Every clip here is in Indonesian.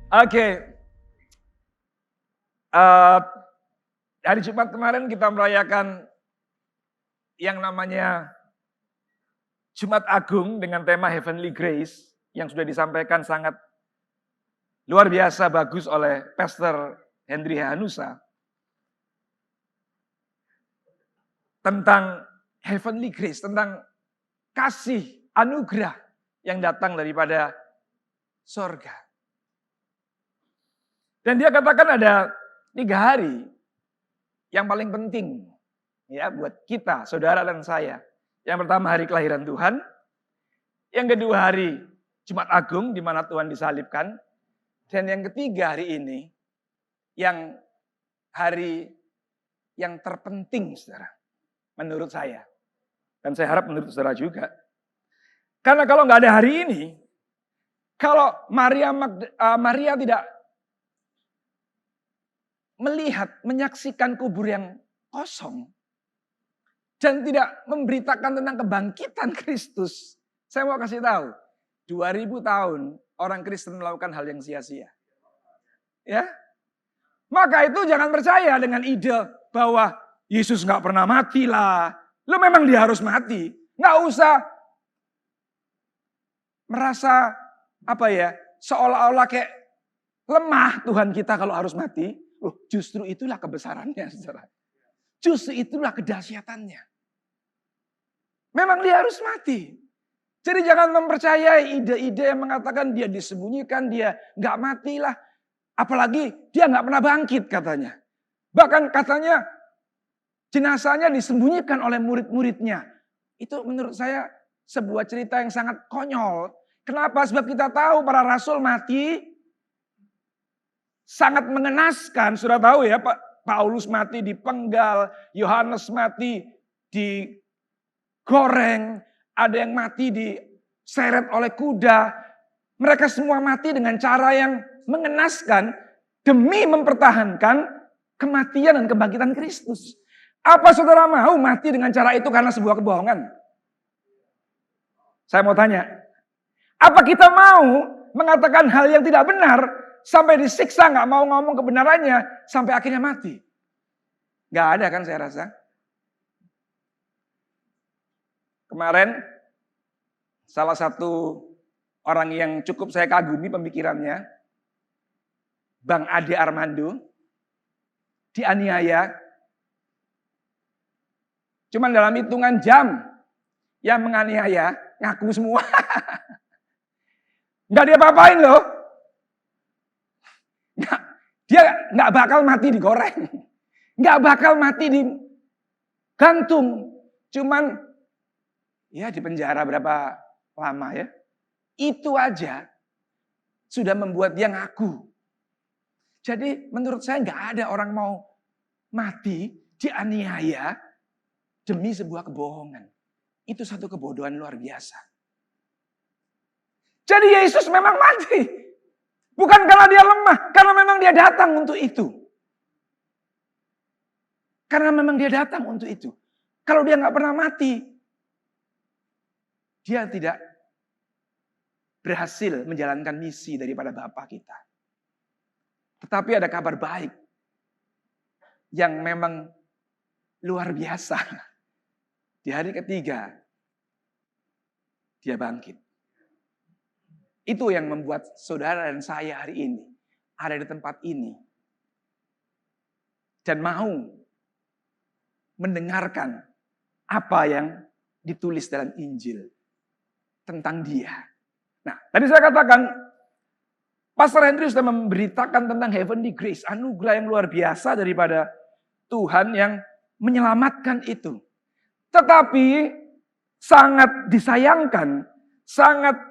Oke. Hari Jumat kemarin kita merayakan yang namanya Jumat Agung dengan tema Heavenly Grace yang sudah disampaikan sangat luar biasa bagus oleh Pastor Henry Hanusa tentang Heavenly Grace, tentang kasih anugerah yang datang daripada sorga. Dan dia katakan ada 3 hari yang paling penting ya buat kita, saudara dan saya. Yang pertama hari kelahiran Tuhan, yang kedua hari Jumat Agung di mana Tuhan disalibkan, dan yang ketiga hari ini yang hari yang terpenting saudara, menurut saya. Dan saya harap menurut saudara juga. Karena kalau nggak ada hari ini, kalau Maria tidak melihat, menyaksikan kubur yang kosong, dan tidak memberitakan tentang kebangkitan Kristus. Saya mau kasih tahu, 2000 tahun orang Kristen melakukan hal yang sia-sia. Ya, maka itu jangan percaya dengan ide bahwa Yesus nggak pernah mati lah. Lo memang dia harus mati. Nggak usah merasa seolah-olah kayak lemah Tuhan kita kalau harus mati. Loh, justru itulah kebesarannya, saudara. Justru itulah kedahsyatannya. Memang dia harus mati. Jadi jangan mempercayai ide-ide yang mengatakan dia disembunyikan, dia nggak matilah. Apalagi dia nggak pernah bangkit katanya. Bahkan katanya jenazahnya disembunyikan oleh murid-muridnya. Itu menurut saya sebuah cerita yang sangat konyol. Kenapa? Sebab kita tahu para rasul mati sangat mengenaskan. Sudah tahu ya, Paulus mati dipenggal, Yohanes mati digoreng, ada yang mati diseret oleh kuda. Mereka semua mati dengan cara yang mengenaskan demi mempertahankan kematian dan kebangkitan Kristus. Apa saudara mau mati dengan cara itu karena sebuah kebohongan? Saya mau tanya, apa kita mau mengatakan hal yang tidak benar sampai disiksa, nggak mau ngomong kebenarannya, sampai akhirnya mati? Nggak ada kan saya rasa. Kemarin, salah satu orang yang cukup saya kagumi pemikirannya, Bang Ade Armando, dianiaya. Cuman dalam hitungan jam, yang menganiaya ngaku semua. Nggak dia apa-apain loh. Dia nggak bakal mati digoreng. Nggak bakal mati digantung. Cuman ya di penjara berapa lama ya. Itu aja sudah membuat dia ngaku. Jadi menurut saya nggak ada orang mau mati dianiaya demi sebuah kebohongan. Itu satu kebodohan luar biasa. Jadi Yesus memang mati. Bukan karena dia lemah, karena memang dia datang untuk itu. Karena memang dia datang untuk itu. Kalau dia nggak pernah mati, dia tidak berhasil menjalankan misi daripada Bapa kita. Tetapi ada kabar baik yang memang luar biasa. Di hari ketiga, dia bangkit. Itu yang membuat saudara dan saya hari ini ada di tempat ini. Dan mau mendengarkan apa yang ditulis dalam Injil tentang dia. Nah, tadi saya katakan, Pastor Henry sudah memberitakan tentang heavenly grace, anugerah yang luar biasa daripada Tuhan yang menyelamatkan itu. Tetapi sangat disayangkan, sangat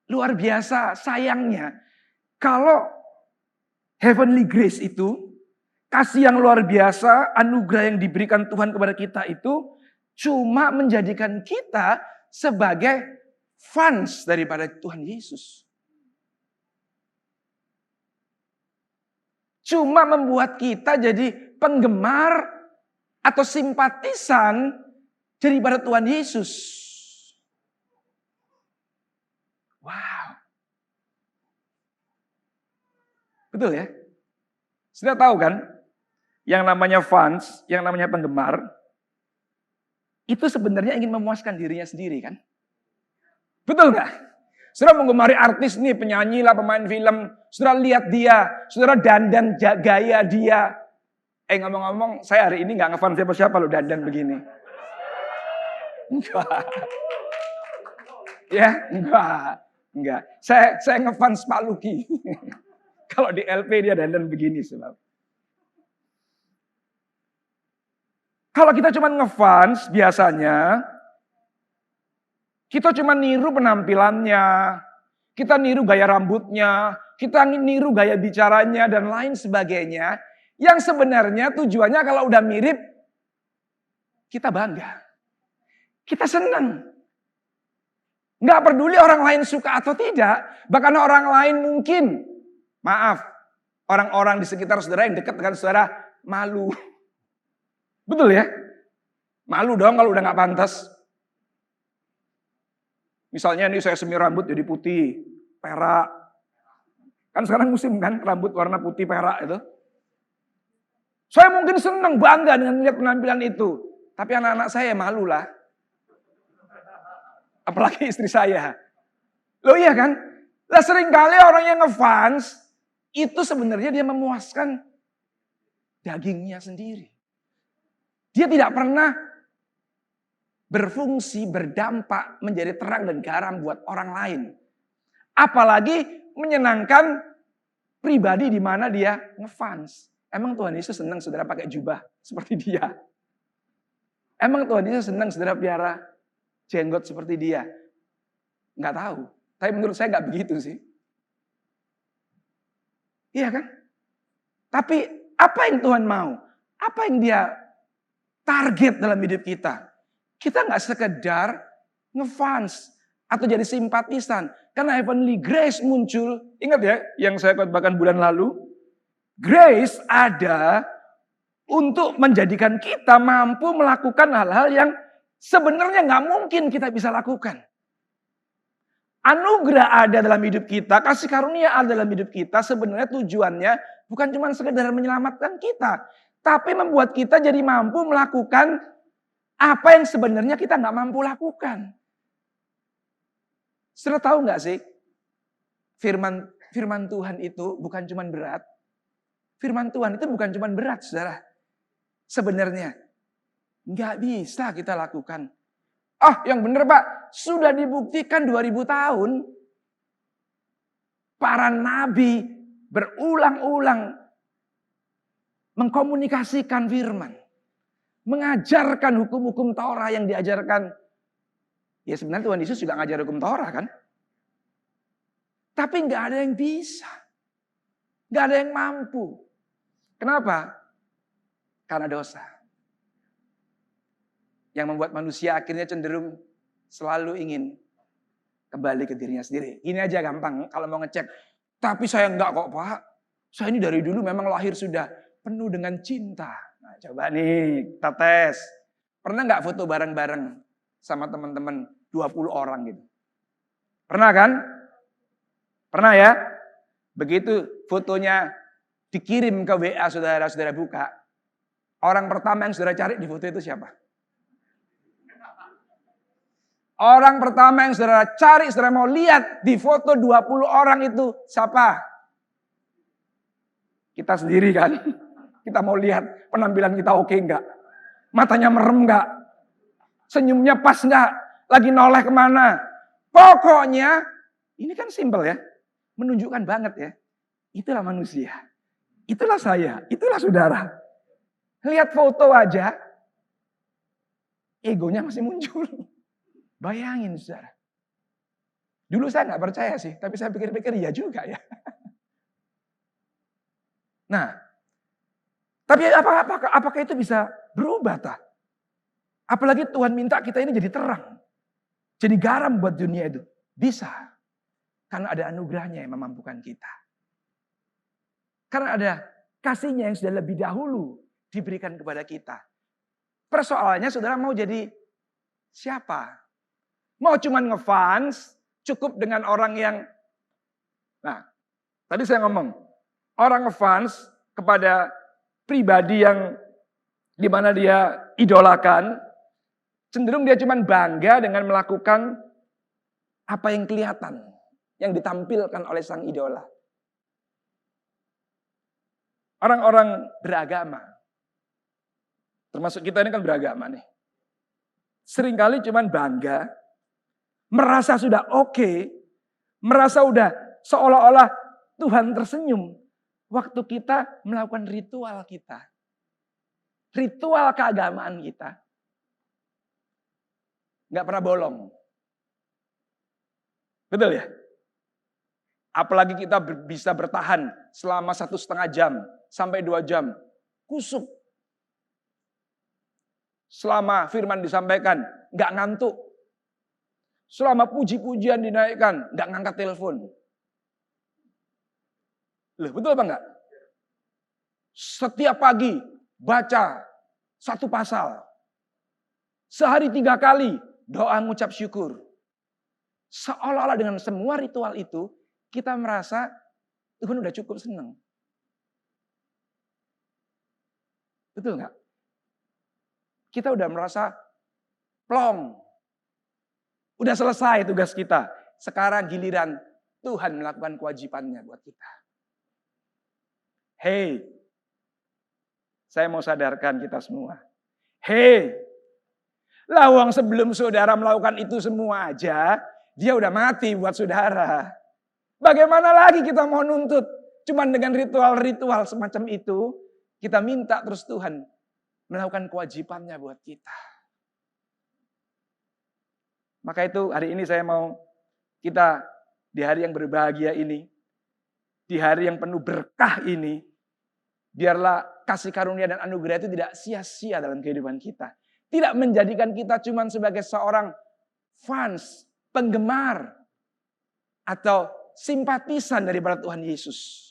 luar biasa sayangnya kalau heavenly grace itu, kasih yang luar biasa, anugerah yang diberikan Tuhan kepada kita itu cuma menjadikan kita sebagai fans daripada Tuhan Yesus. Cuma membuat kita jadi penggemar atau simpatisan daripada Tuhan Yesus. Betul ya? Sudah tahu kan? Yang namanya fans, yang namanya penggemar, itu sebenarnya ingin memuaskan dirinya sendiri kan? Betul nggak? Saudara menggemari artis nih, penyanyi lah, pemain film. Saudara lihat dia, saudara dandan gaya dia. Ngomong-ngomong, saya hari ini nggak ngefans siapa-siapa loh dandan begini. Enggak. Ya, enggak. Saya ngefans Pak Luki. Kalau di LP dia dandan begini sebab. Kalau kita cuma ngefans biasanya kita cuma niru penampilannya, kita niru gaya rambutnya, kita niru gaya bicaranya dan lain sebagainya. Yang sebenarnya tujuannya kalau udah mirip kita bangga. Kita senang. Nggak peduli orang lain suka atau tidak, bahkan orang lain mungkin maaf, orang-orang di sekitar saudara yang dekat dengan saudara malu. Betul ya? Malu dong kalau udah gak pantas. Misalnya nih saya semir rambut jadi putih, perak. Kan sekarang musim kan rambut warna putih perak itu. Saya mungkin senang bangga dengan melihat penampilan itu. Tapi anak-anak saya malu lah. Apalagi istri saya. Loh iya kan? Lah seringkali orang yang ngefans itu sebenarnya dia memuaskan dagingnya sendiri. Dia tidak pernah berfungsi, berdampak, menjadi terang dan garam buat orang lain. Apalagi menyenangkan pribadi di mana dia ngefans. Emang Tuhan Yesus senang saudara pakai jubah seperti dia? Emang Tuhan Yesus senang saudara piara jenggot seperti dia? Nggak tahu. Tapi menurut saya nggak begitu sih. Iya kan? Tapi apa yang Tuhan mau? Apa yang dia target dalam hidup kita? Kita nggak sekedar ngefans atau jadi simpatisan. Karena heavenly grace muncul. Ingat ya yang saya khotbahkan bulan lalu. Grace ada untuk menjadikan kita mampu melakukan hal-hal yang sebenarnya nggak mungkin kita bisa lakukan. Anugerah ada dalam hidup kita, kasih karunia ada dalam hidup kita, sebenarnya tujuannya bukan cuma sekedar menyelamatkan kita, tapi membuat kita jadi mampu melakukan apa yang sebenarnya kita nggak mampu lakukan. Saudara tahu nggak sih, firman Tuhan itu bukan cuma berat. Firman Tuhan itu bukan cuma berat, saudara. Sebenarnya nggak bisa kita lakukan. Yang benar Pak, sudah dibuktikan 2000 tahun. Para nabi berulang-ulang mengkomunikasikan firman. Mengajarkan hukum-hukum Torah yang diajarkan. Ya sebenarnya Tuhan Yesus juga ngajar hukum Torah kan. Tapi nggak ada yang bisa. Nggak ada yang mampu. Kenapa? Karena dosa. Yang membuat manusia akhirnya cenderung selalu ingin kembali ke dirinya sendiri. Ini aja gampang kalau mau ngecek. Tapi saya enggak kok Pak. Saya ini dari dulu memang lahir sudah penuh dengan cinta. Nah, coba nih kita tes. Pernah enggak foto bareng-bareng sama teman-teman 20 orang gitu? Pernah kan? Pernah ya? Begitu fotonya dikirim ke WA saudara-saudara buka. Orang pertama yang saudara cari di foto itu siapa? Orang pertama yang saudara cari, saudara mau lihat di foto 20 orang itu siapa? Kita sendiri kan. Kita mau lihat penampilan kita oke enggak? Matanya merem enggak? Senyumnya pas enggak? Lagi noleh kemana? Pokoknya ini kan simpel ya. Menunjukkan banget ya. Itulah manusia. Itulah saya. Itulah saudara. Lihat foto aja. Egonya masih muncul. Bayangin saudara. Dulu saya nggak percaya sih, tapi saya pikir-pikir ya juga ya. Nah, tapi apakah itu bisa berubah tak? Apalagi Tuhan minta kita ini jadi terang. Jadi garam buat dunia itu. Bisa. Karena ada anugerahnya yang memampukan kita. Karena ada kasihnya yang sudah lebih dahulu diberikan kepada kita. Persoalannya saudara mau jadi siapa? Mau cuman ngefans, cukup dengan orang yang... Nah, tadi saya ngomong, orang ngefans kepada pribadi yang dimana dia idolakan, cenderung dia cuma bangga dengan melakukan apa yang kelihatan, yang ditampilkan oleh sang idola. Orang-orang beragama, termasuk kita ini kan beragama nih, seringkali cuma bangga, merasa sudah oke, merasa udah seolah-olah Tuhan tersenyum waktu kita melakukan ritual kita. Ritual keagamaan kita. Nggak pernah bolong. Betul ya? Apalagi kita bisa bertahan selama 1,5 jam sampai 2 jam. Kusuk. Selama firman disampaikan, nggak ngantuk. Selama puji-pujian dinaikkan, nggak ngangkat telepon. Loh, betul apa enggak? Setiap pagi baca 1 pasal. Sehari 3 kali doa ngucap syukur. Seolah-olah dengan semua ritual itu, kita merasa Tuhan udah cukup senang. Betul enggak? Kita udah merasa plong. Udah selesai tugas kita. Sekarang giliran Tuhan melakukan kewajibannya buat kita. Hei, saya mau sadarkan kita semua. Hei, lawang sebelum saudara melakukan itu semua aja, dia udah mati buat saudara. Bagaimana lagi kita mau nuntut? Cuman dengan ritual-ritual semacam itu, kita minta terus Tuhan melakukan kewajibannya buat kita. Maka itu hari ini saya mau kita di hari yang berbahagia ini, di hari yang penuh berkah ini, biarlah kasih karunia dan anugerah itu tidak sia-sia dalam kehidupan kita. Tidak menjadikan kita cuma sebagai seorang fans, penggemar, atau simpatisan daripada Tuhan Yesus.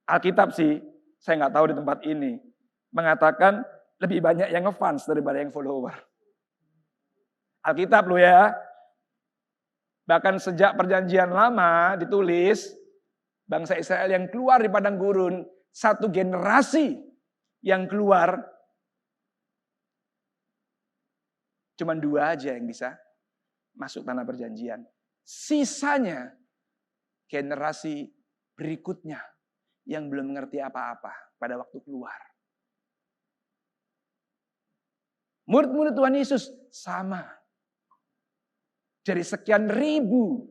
Alkitab sih, saya nggak tahu di tempat ini, mengatakan lebih banyak yang ngefans daripada yang follower. Alkitab loh ya. Bahkan sejak perjanjian lama ditulis, bangsa Israel yang keluar di padang gurun, satu generasi yang keluar, cuma 2 aja yang bisa masuk tanah perjanjian. Sisanya generasi berikutnya yang belum mengerti apa-apa pada waktu keluar. Murid-murid Tuhan Yesus sama. Dari sekian ribu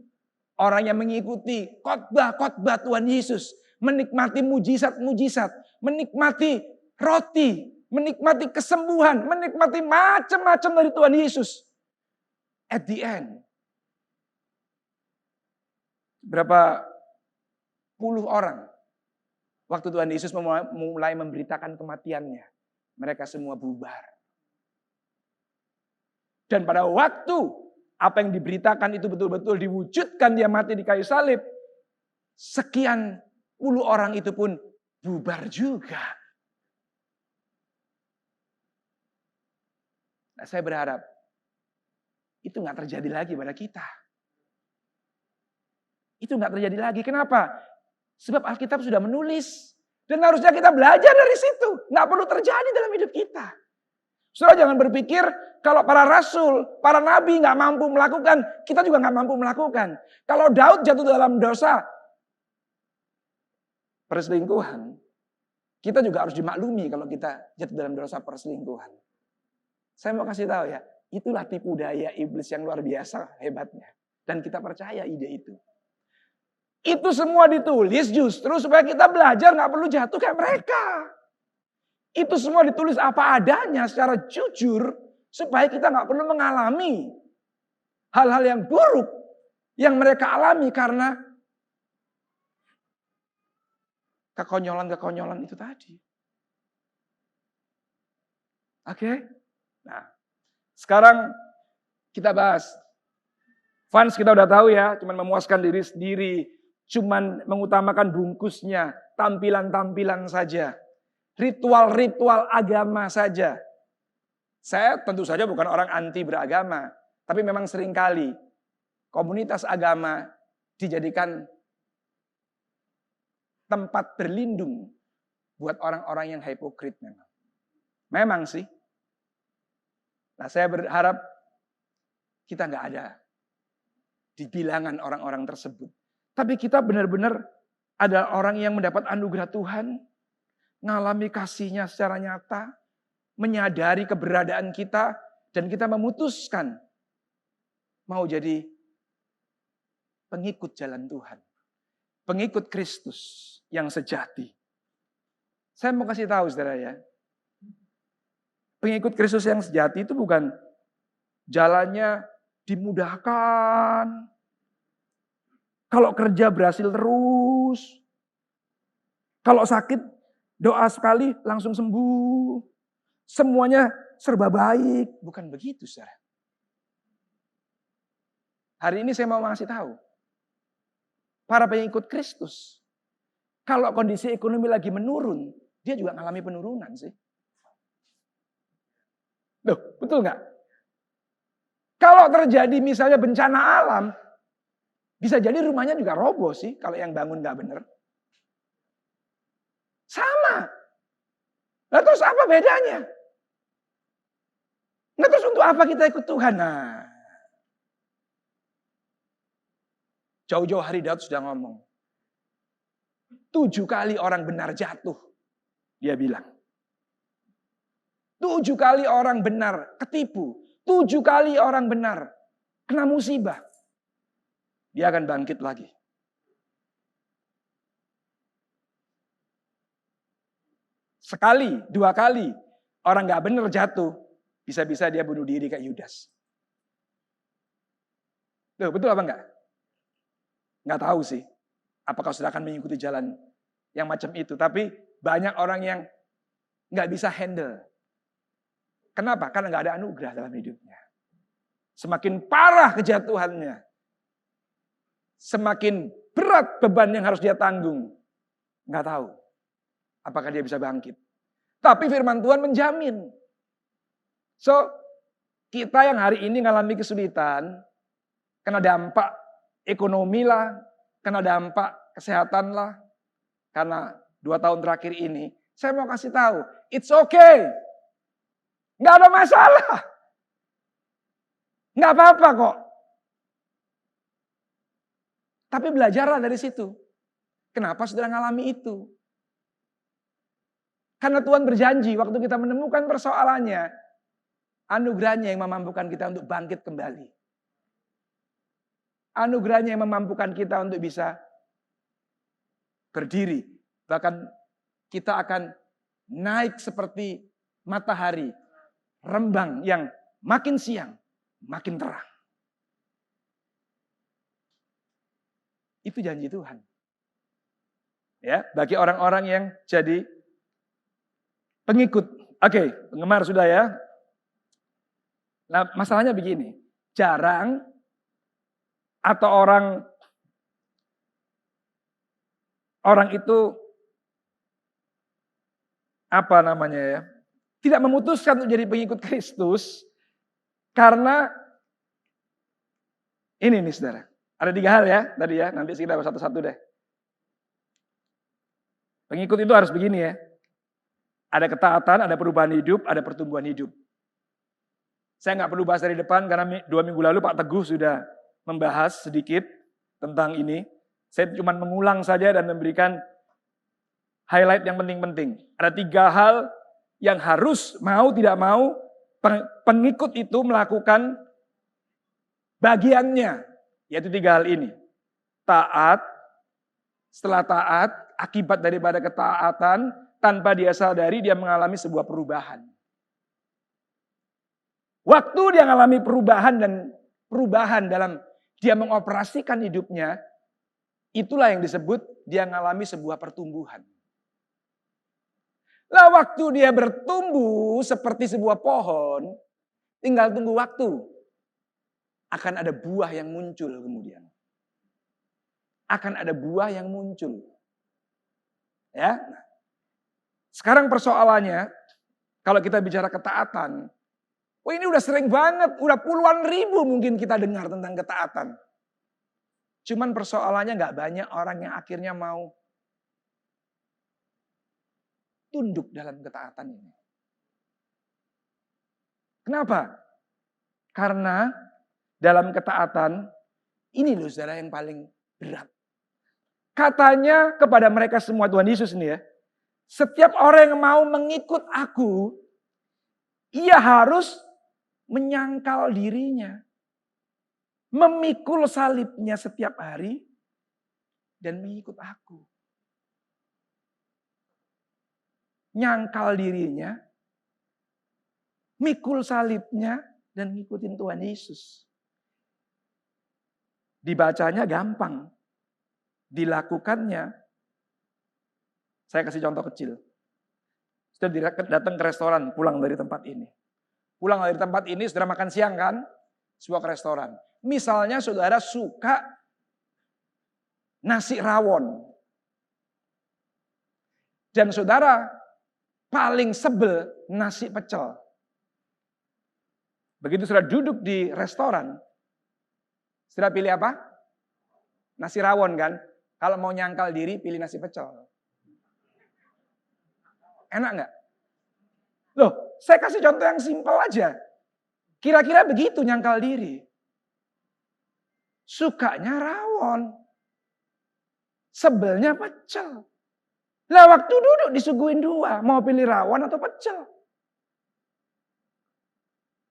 orang yang mengikuti khotbah-khotbah Tuhan Yesus, menikmati mujizat-mujizat, menikmati roti, menikmati kesembuhan, menikmati macam-macam dari Tuhan Yesus. At the end, berapa puluh orang waktu Tuhan Yesus mulai memberitakan kematiannya, mereka semua bubar. Dan pada waktu apa yang diberitakan itu betul-betul diwujudkan, dia mati di kayu salib, sekian puluh orang itu pun bubar juga. Nah, saya berharap itu nggak terjadi lagi pada kita. Itu nggak terjadi lagi. Kenapa? Sebab Alkitab sudah menulis. Dan harusnya kita belajar dari situ. Nggak perlu terjadi dalam hidup kita. Saudara jangan berpikir kalau para rasul, para nabi nggak mampu melakukan, kita juga nggak mampu melakukan. Kalau Daud jatuh dalam dosa perselingkuhan, kita juga harus dimaklumi kalau kita jatuh dalam dosa perselingkuhan. Saya mau kasih tahu ya, itulah tipu daya iblis yang luar biasa hebatnya. Dan kita percaya ide itu. Itu semua ditulis justru supaya kita belajar nggak perlu jatuh kayak mereka. Itu semua ditulis apa adanya secara jujur supaya kita nggak perlu mengalami hal-hal yang buruk yang mereka alami karena kekonyolan-kekonyolan itu tadi. Oke? Nah, sekarang kita bahas. Fans kita udah tahu ya, cuman memuaskan diri sendiri, cuman mengutamakan bungkusnya, tampilan-tampilan saja. Ritual-ritual agama saja. Saya tentu saja bukan orang anti beragama. Tapi memang seringkali komunitas agama dijadikan tempat berlindung buat orang-orang yang hipokrit memang. Memang sih. Nah, saya berharap kita nggak ada di bilangan orang-orang tersebut. Tapi kita benar-benar ada orang yang mendapat anugerah Tuhan, ngalami kasih-Nya secara nyata, menyadari keberadaan kita, dan kita memutuskan mau jadi pengikut jalan Tuhan. Pengikut Kristus yang sejati. Saya mau kasih tahu saudara ya. Pengikut Kristus yang sejati itu bukan jalannya dimudahkan. Kalau kerja berhasil terus. Kalau sakit doa sekali langsung sembuh. Semuanya serba baik. Bukan begitu saudara. Hari ini saya mau ngasih tahu. Para pengikut Kristus. Kalau kondisi ekonomi lagi menurun. Dia juga mengalami penurunan sih. Loh, betul nggak? Kalau terjadi misalnya bencana alam. Bisa jadi rumahnya juga roboh sih. Kalau yang bangun nggak bener. Sama. Nah terus apa bedanya? Nah terus untuk apa kita ikut Tuhan? Nah. Jauh-jauh hari Daud sudah ngomong. 7 kali orang benar jatuh. Dia bilang. 7 kali orang benar ketipu. 7 kali orang benar kena musibah. Dia akan bangkit lagi. Sekali, 2 kali orang gak benar jatuh. Bisa-bisa dia bunuh diri kayak Yudas. Loh, betul apa enggak? Nggak tahu sih. Apakah saudara akan mengikuti jalan yang macam itu. Tapi banyak orang yang nggak bisa handle. Kenapa? Karena nggak ada anugerah dalam hidupnya. Semakin parah kejatuhannya. Semakin berat beban yang harus dia tanggung. Nggak tahu. Apakah dia bisa bangkit. Tapi firman Tuhan menjamin. So, kita yang hari ini ngalami kesulitan. Kena dampak ekonomi lah, kena dampak kesehatan lah. Karena 2 tahun terakhir ini, saya mau kasih tahu, it's okay. Nggak ada masalah. Nggak apa-apa kok. Tapi belajarlah dari situ. Kenapa saudara ngalami itu? Karena Tuhan berjanji waktu kita menemukan persoalannya, anugerahnya yang memampukan kita untuk bangkit kembali. Anugerahnya yang memampukan kita untuk bisa berdiri. Bahkan kita akan naik seperti matahari. Rembang yang makin siang, makin terang. Itu janji Tuhan. Ya, bagi orang-orang yang jadi pengikut. Oke, penggemar sudah ya. Nah, masalahnya begini. Jarang atau orang itu apa namanya ya, tidak memutuskan untuk jadi pengikut Kristus karena ini nih saudara, ada 3 hal ya tadi ya, nanti kita bahas satu-satu deh. Pengikut itu harus begini ya, ada ketaatan, ada perubahan hidup, ada pertumbuhan hidup. Saya nggak perlu bahas dari depan karena 2 minggu lalu Pak Teguh sudah membahas sedikit tentang ini. Saya cuma mengulang saja dan memberikan highlight yang penting-penting. Ada 3 hal yang harus mau tidak mau pengikut itu melakukan bagiannya. Yaitu 3 hal ini. Taat, setelah taat, akibat daripada ketaatan, tanpa dia sadari dia mengalami sebuah perubahan. Waktu dia mengalami perubahan dalam dia mengoperasikan hidupnya, itulah yang disebut dia mengalami sebuah pertumbuhan. Lah waktu dia bertumbuh seperti sebuah pohon, tinggal tunggu waktu. Akan ada buah yang muncul kemudian. Akan ada buah yang muncul. Ya. Sekarang persoalannya, kalau kita bicara ketaatan, ini udah sering banget, udah puluhan ribu mungkin kita dengar tentang ketaatan. Cuman persoalannya nggak banyak orang yang akhirnya mau tunduk dalam ketaatan ini. Kenapa? Karena dalam ketaatan, ini loh saudara yang paling berat. Katanya kepada mereka semua, Tuhan Yesus ini ya, setiap orang yang mau mengikut aku, ia harus menyangkal dirinya. Memikul salibnya setiap hari dan mengikut aku. Nyangkal dirinya, mikul salibnya, dan ngikutin Tuhan Yesus. Dibacanya gampang. Dilakukannya, saya kasih contoh kecil. Sudah datang ke restoran, pulang dari tempat ini. Pulang dari tempat ini, saudara makan siang kan? Sebuah ke restoran. Misalnya saudara suka nasi rawon. Dan saudara paling sebel nasi pecel. Begitu sudah duduk di restoran, sudah pilih apa? Nasi rawon kan? Kalau mau nyangkal diri, pilih nasi pecel. Enak nggak? Loh, saya kasih contoh yang simpel aja. Kira-kira begitu nyangkal diri. Sukanya rawon. Sebelnya pecel. Lah waktu duduk disuguhin dua, mau pilih rawon atau pecel?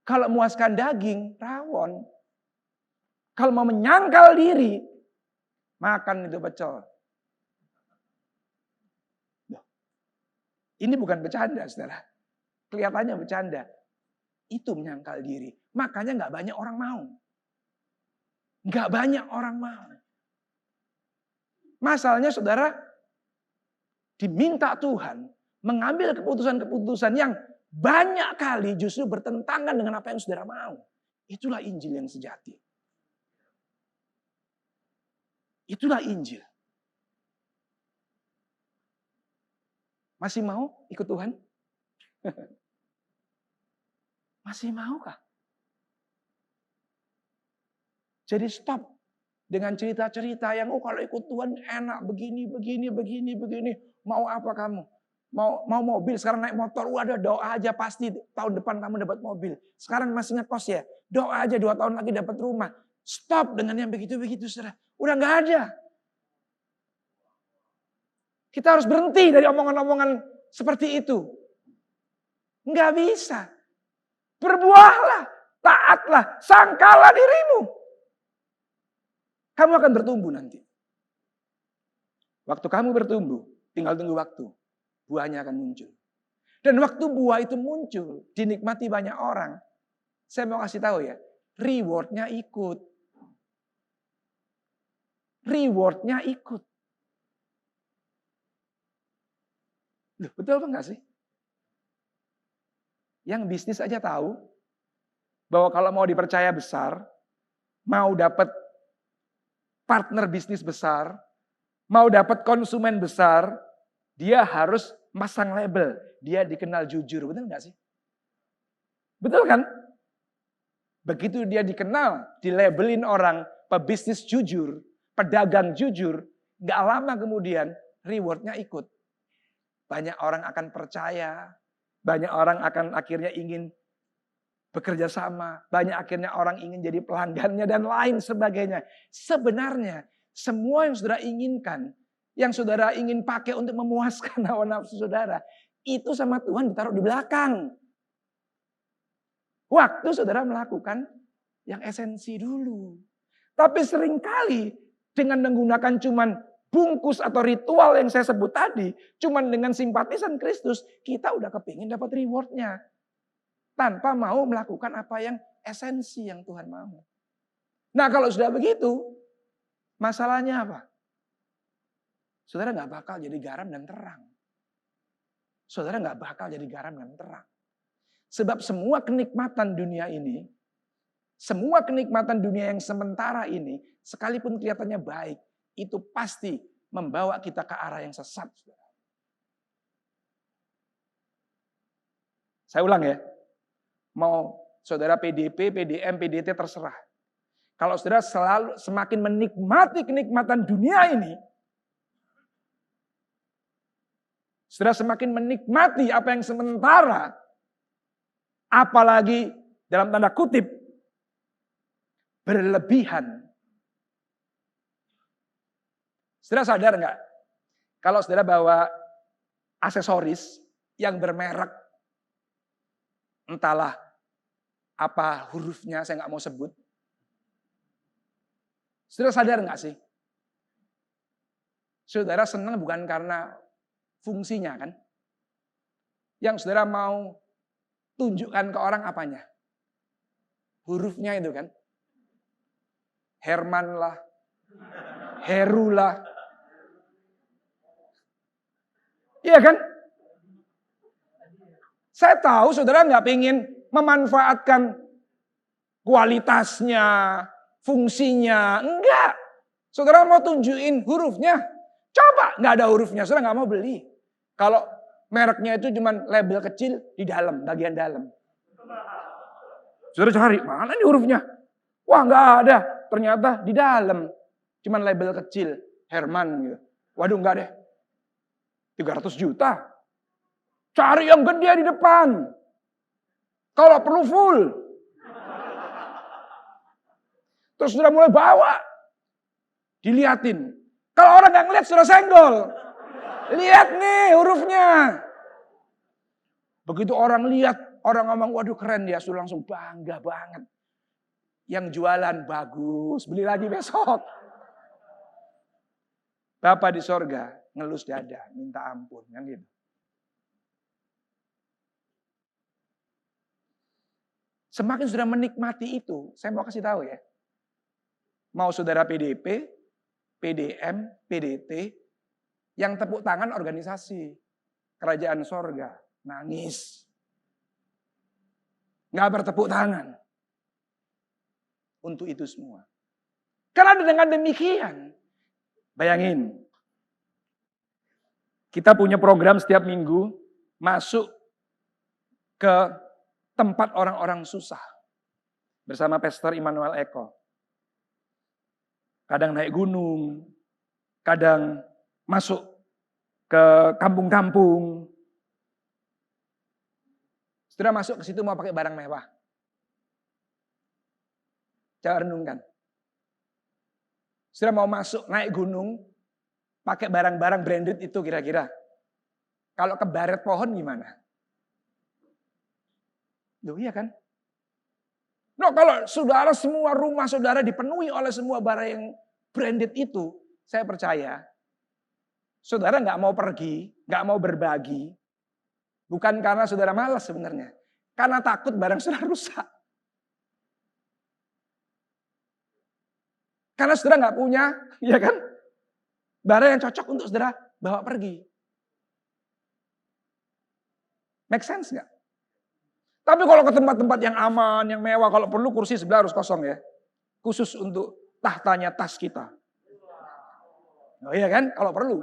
Kalau muaskan daging, rawon. Kalau mau menyangkal diri, makan itu pecel. Ini bukan bercanda, saudara. Kelihatannya bercanda. Itu menyangkal diri. Makanya nggak banyak orang mau. Nggak banyak orang mau. Masalahnya saudara, diminta Tuhan mengambil keputusan-keputusan yang banyak kali justru bertentangan dengan apa yang saudara mau. Itulah Injil yang sejati. Itulah Injil. Masih mau ikut Tuhan? Masih maukah? Jadi stop dengan cerita-cerita yang kalau ikut Tuhan enak begini. Mau apa kamu? Mau mobil, sekarang naik motor, ada doa aja pasti tahun depan kamu dapat mobil. Sekarang masih ngekos ya, doa aja 2 tahun lagi dapat rumah. Stop dengan yang begitu-begitu, saudara. Udah nggak ada. Kita harus berhenti dari omongan-omongan seperti itu. Nggak bisa. Berbuahlah, taatlah, sangkalah dirimu. Kamu akan bertumbuh nanti. Waktu kamu bertumbuh, tinggal tunggu waktu. Buahnya akan muncul. Dan waktu buah itu muncul, dinikmati banyak orang. Saya mau kasih tahu ya, rewardnya ikut. Rewardnya ikut. Loh, betul apa enggak sih? Yang bisnis aja tahu bahwa kalau mau dipercaya besar, mau dapat partner bisnis besar, mau dapat konsumen besar, dia harus masang label. Dia dikenal jujur, betul enggak sih? Betul kan? Begitu dia dikenal, dilabelin orang pebisnis jujur, pedagang jujur, gak lama kemudian rewardnya ikut. Banyak orang akan percaya, banyak orang akan akhirnya ingin bekerja sama, banyak akhirnya orang ingin jadi pelanggannya dan lain sebagainya. Sebenarnya semua yang saudara inginkan, yang saudara ingin pakai untuk memuaskan hawa nafsu saudara, itu sama Tuhan ditaruh di belakang. Waktu saudara melakukan yang esensi dulu. Tapi seringkali dengan menggunakan cuman bungkus atau ritual yang saya sebut tadi, cuman dengan simpatisan Kristus, kita udah kepingin dapat rewardnya. Tanpa mau melakukan apa yang esensi yang Tuhan mau. Nah kalau sudah begitu, masalahnya apa? Saudara gak bakal jadi garam dan terang. Saudara gak bakal jadi garam dan terang. Sebab semua kenikmatan dunia ini, semua kenikmatan dunia yang sementara ini, sekalipun kelihatannya baik, itu pasti membawa kita ke arah yang sesat. Saya ulang ya. Mau saudara PDP, PDM, PDT terserah. Kalau saudara selalu semakin menikmati kenikmatan dunia ini, saudara semakin menikmati apa yang sementara, apalagi dalam tanda kutip, berlebihan. Saudara sadar nggak? Kalau saudara bawa aksesoris yang bermerek, entahlah apa hurufnya, saya nggak mau sebut. Saudara sadar nggak sih? Saudara senang bukan karena fungsinya kan? Yang saudara mau tunjukkan ke orang apanya? Hurufnya itu kan? Herman lah, Heru lah. Iya kan? Saya tahu saudara nggak pengen memanfaatkan kualitasnya, fungsinya. Enggak. Saudara mau tunjukin hurufnya. Coba nggak ada hurufnya, saudara nggak mau beli. Kalau mereknya itu cuma label kecil di dalam, bagian dalam. Saudara cari, mana nih hurufnya? Wah nggak ada, ternyata di dalam. Cuma label kecil, Herman gitu. Waduh nggak deh. 300 juta. Cari yang gede di depan. Kalau perlu full. Terus sudah mulai bawa. Diliatin. Kalau orang nggak ngeliat sudah senggol. Lihat nih hurufnya. Begitu orang lihat, orang ngomong, waduh keren dia, sudah langsung bangga banget. Yang jualan bagus, beli lagi besok. Bapak di sorga ngelus dada, minta ampun, kan gitu. Semakin saudara menikmati itu, saya mau kasih tahu ya. Mau saudara PDP, PDM, PDT, yang tepuk tangan organisasi, kerajaan sorga, nangis. Nggak bertepuk tangan. Untuk itu semua. Karena dengan demikian, bayangin, kita punya program setiap minggu masuk ke tempat orang-orang susah bersama Pastor Immanuel Eko. Kadang naik gunung, kadang masuk ke kampung-kampung. Setelah masuk ke situ mau pakai barang mewah. Coba renungkan. Setelah mau masuk naik gunung, pakai barang-barang branded itu kira-kira. Kalau kebaret pohon gimana? Loh iya kan? No, kalau saudara semua rumah saudara dipenuhi oleh semua barang yang branded itu, saya percaya saudara nggak mau pergi, nggak mau berbagi, bukan karena saudara malas sebenarnya, karena takut barang saudara rusak. Karena saudara nggak punya, ya kan? Barang yang cocok untuk saudara bawa pergi. Make sense nggak? Tapi kalau ke tempat-tempat yang aman, yang mewah, kalau perlu kursi sebelah harus kosong ya. Khusus untuk tahtanya tas kita. Oh iya kan? Kalau perlu.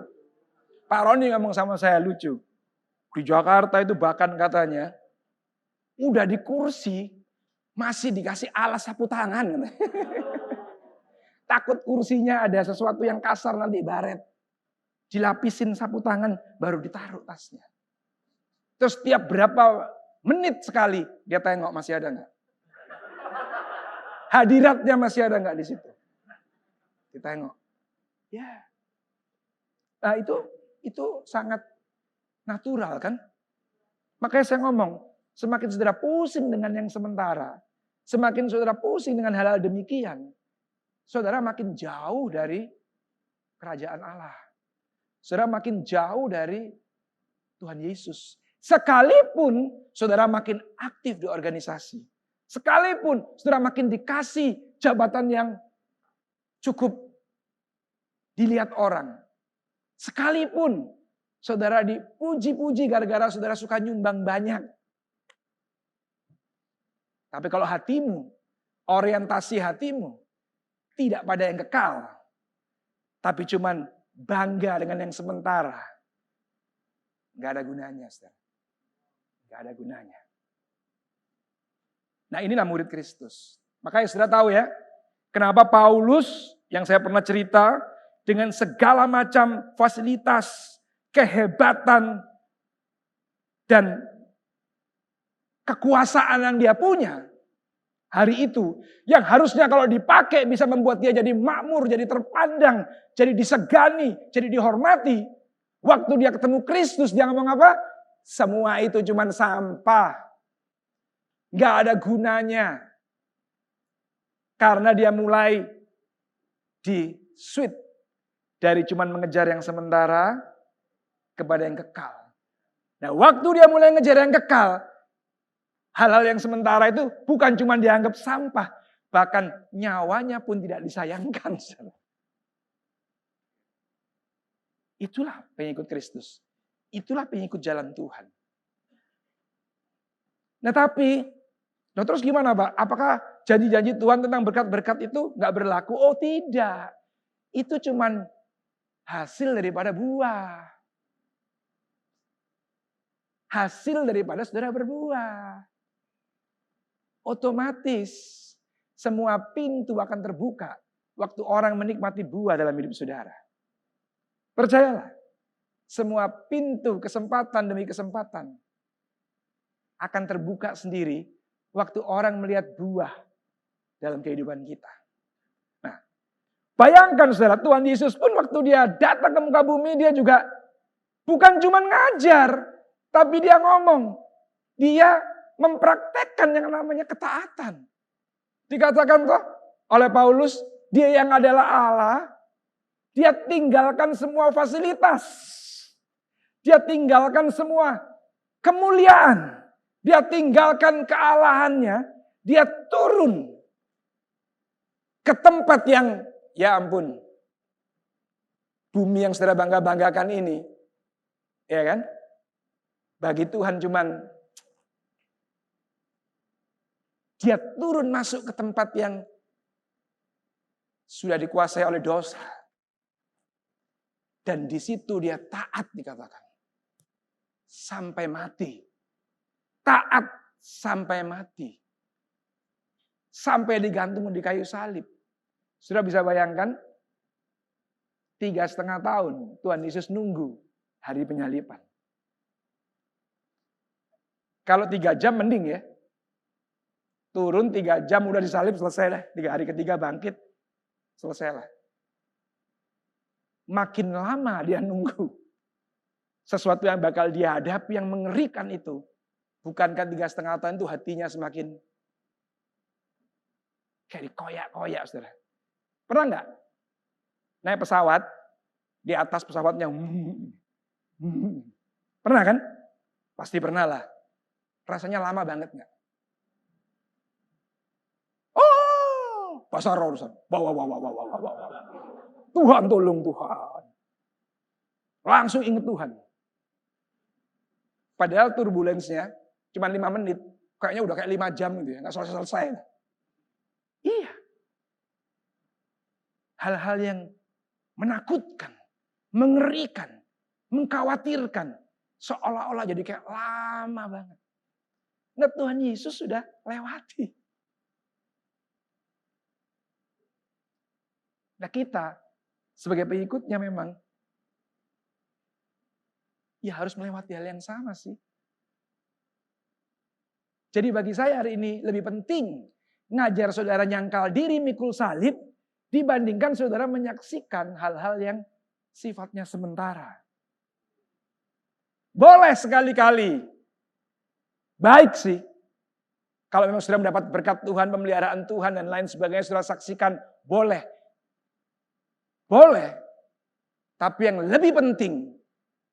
Pak Roni ngomong sama saya lucu. Di Jakarta itu bahkan katanya, udah di kursi, masih dikasih alas sapu tangan. Takut kursinya ada sesuatu yang kasar nanti baret. Dilapisin sapu tangan, baru ditaruh tasnya. Terus tiap berapa menit sekali dia tengok masih ada nggak? Hadiratnya masih ada nggak di situ? Ditengok. Ya. Nah itu sangat natural kan? Makanya saya ngomong, semakin saudara pusing dengan yang sementara, semakin saudara pusing dengan hal-hal demikian, saudara makin jauh dari kerajaan Allah. Saudara makin jauh dari Tuhan Yesus. Sekalipun saudara makin aktif di organisasi. Sekalipun saudara makin dikasih jabatan yang cukup dilihat orang. Sekalipun saudara dipuji-puji gara-gara saudara suka nyumbang banyak. Tapi kalau hatimu, orientasi hatimu tidak pada yang kekal. Tapi cuman bangga dengan yang sementara. Gak ada gunanya, saudara. Gak ada gunanya. Nah inilah murid Kristus. Makanya saudara tahu ya, kenapa Paulus yang saya pernah cerita dengan segala macam fasilitas, kehebatan, dan kekuasaan yang dia punya hari itu, yang harusnya kalau dipakai bisa membuat dia jadi makmur, jadi terpandang, jadi disegani, jadi dihormati. Waktu dia ketemu Kristus, dia ngomong apa? Semua itu cuma sampah. Gak ada gunanya. Karena dia mulai di-switch dari cuma mengejar yang sementara kepada yang kekal. Nah, waktu dia mulai ngejar yang kekal, hal-hal yang sementara itu bukan cuma dianggap sampah, bahkan nyawanya pun tidak disayangkan. Itulah pengikut Kristus. Itulah pengikut jalan Tuhan. Nah tapi, terus gimana Pak? Apakah janji-janji Tuhan tentang berkat-berkat itu nggak berlaku? Oh tidak. Itu cuman hasil daripada buah. Hasil daripada saudara berbuah. Otomatis semua pintu akan terbuka waktu orang menikmati buah dalam hidup saudara. Percayalah, semua pintu kesempatan demi kesempatan akan terbuka sendiri waktu orang melihat buah dalam kehidupan kita. Nah, bayangkan saudara, Tuhan Yesus pun waktu dia datang ke muka bumi, dia juga bukan cuma ngajar, tapi dia ngomong, dia mempraktekkan yang namanya ketaatan. Dikatakan toh oleh Paulus, dia yang adalah Allah, dia tinggalkan semua fasilitas. Dia tinggalkan semua kemuliaan. Dia tinggalkan kealahannya. Dia turun ke tempat yang, ya ampun, bumi yang saudara bangga-banggakan ini. Ya kan? Bagi Tuhan cuman, dia turun masuk ke tempat yang sudah dikuasai oleh dosa. Dan di situ dia taat dikatakan. Sampai mati. Taat sampai mati. Sampai digantung di kayu salib. Sudah bisa bayangkan? 3,5 tahun Tuhan Yesus nunggu hari penyaliban. Kalau 3 jam mending ya. Turun 3 jam udah disalib selesai lah. 3 hari ketiga bangkit. Selesai lah. Makin lama dia nunggu. Sesuatu yang bakal dia hadapi yang mengerikan itu. Bukankah 3,5 tahun itu hatinya semakin kayak dikoyak-koyak saudara. Pernah nggak naik pesawat, di atas pesawatnya pernah kan? Pasti pernah lah. Rasanya lama banget nggak? Oh, pasar urusan. Bawa. Tuhan tolong Tuhan. Langsung ingat Tuhan. Padahal turbulensnya cuma 5 menit. Kayaknya udah kayak 5 jam gitu ya. Nggak selesai-selesai. Iya. Hal-hal yang menakutkan, mengerikan, mengkhawatirkan. Seolah-olah jadi kayak lama banget. Nah Tuhan Yesus sudah lewati. Nah kita sebagai pengikutnya memang ya harus melewati hal yang sama sih. Jadi bagi saya hari ini lebih penting ngajar saudara nyangkal diri mikul salib dibandingkan saudara menyaksikan hal-hal yang sifatnya sementara. Boleh sekali-kali. Baik sih. Kalau memang sudah mendapat berkat Tuhan, pemeliharaan Tuhan dan lain sebagainya sudah saksikan, boleh. Boleh. Tapi yang lebih penting,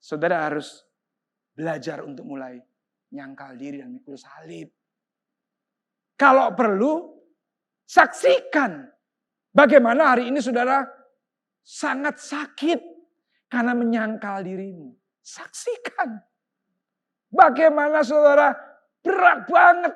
saudara harus belajar untuk mulai nyangkal diri dan mikul salib. Kalau perlu, saksikan. Bagaimana hari ini saudara sangat sakit karena menyangkal dirimu. Saksikan. Bagaimana saudara berat banget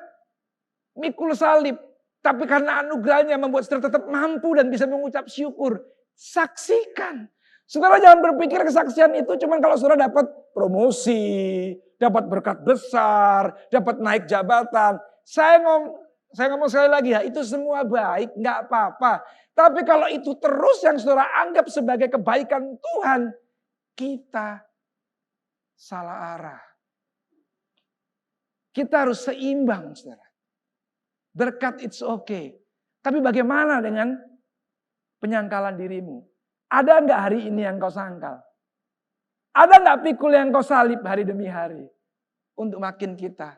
mikul salib. Tapi karena anugerahnya membuat saudara tetap mampu dan bisa mengucap syukur. Saksikan. Saudara jangan berpikir kesaksian itu cuma kalau saudara dapat promosi, dapat berkat besar, dapat naik jabatan. Saya ngomong sekali lagi ya, itu semua baik, nggak apa-apa. Tapi kalau itu terus yang saudara anggap sebagai kebaikan Tuhan, kita salah arah. Kita harus seimbang, saudara. Berkat it's okay. Tapi bagaimana dengan penyangkalan dirimu? Ada enggak hari ini yang kau sangkal? Ada enggak pikul yang kau salib hari demi hari? Untuk makin kita